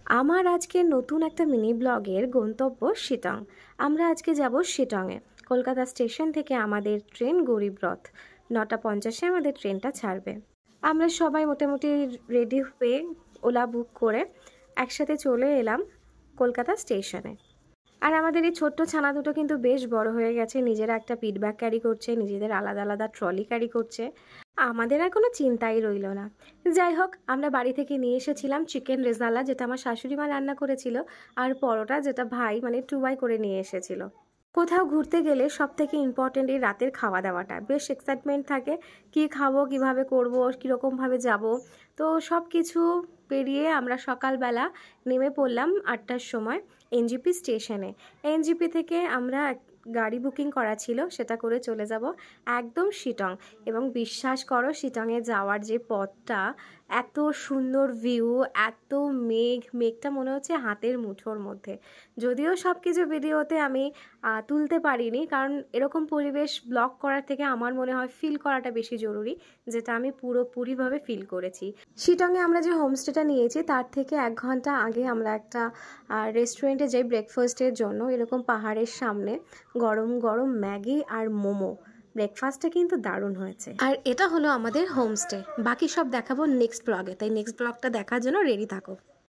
আমার আজকে নতুন একটা মিনি ব্লগের গন্তব্য শিটং। আমরা আজকে যাব শিটংয়ে। কলকাতা স্টেশন থেকে আমাদের ট্রেন গরিব রথ 9:50-এ আমাদের ট্রেনটা ছাড়বে। আমরা সবাই মোটামুটি রেডি হয়ে ওলা বুক করে একসাথে চলে এলাম কলকাতা স্টেশনে। আর আমাদের এই ছোট্ট ছানা দুটো কিন্তু বেশ বড় হয়ে গেছে, নিজেরা একটা পিট ব্যাগ ক্যারি করছে, নিজেদের আলাদা আলাদা ট্রলি ক্যারি করছে। আমাদের আর কোনো চিন্তাই রইল না। যাই হোক, আমরা বাড়ি থেকে নিয়ে এসেছিলাম চিকেন রেজালা, যেটা আমার শাশুড়ি মা রান্না করেছিল, আর পরোটা, যেটা ভাই মানে 2 করে নিয়ে এসেছিল। কোথাও ঘুরতে গেলে সব থেকে ইম্পর্টেন্ট এই রাতের খাওয়া দাওয়াটা, বেশ এক্সাইটমেন্ট থাকে, কি খাবো, কিভাবে করব, কীরকমভাবে যাব। তো সব কিছু পেরিয়ে আমরা সকালবেলা নেমে পড়লাম 8টার সময় এনজিপি স্টেশনে। এনজিপি থেকে আমরা গাড়ি বুকিং করা ছিল, সেটা করে চলে যাব একদম শিটং। এবং বিশ্বাস করো, শিটংয়ে যাওয়ার যে পথটা, এত সুন্দর ভিউ, এত মেঘটা মনে হচ্ছে হাতের মুঠোর মধ্যে। যদিও সব কিছু ভিডিওতে আমি তুলতে পারিনি, কারণ এরকম পরিবেশ ব্লগ করার থেকে আমার মনে হয় ফিল করাটা বেশি জরুরি, যেটা আমি পুরোপুরিভাবে ফিল করেছি। শিটংয়ে আমরা যে হোমস্টেটা নিয়েছি তার থেকে 1 ঘন্টা আগে আমরা একটা রেস্টুরেন্টে যাই ব্রেকফাস্টের জন্য। এরকম পাহাড়ের সামনে গরম গরম ম্যাগি আর মোমো, ব্রেকফাস্টটা কিন্তু দারুণ হয়েছে। আর এটা হলো আমাদের হোমস্টে। বাকি সব দেখাবো নেক্সট ব্লগে, তাই নেক্সট ব্লগটা দেখার জন্য রেডি থাকো।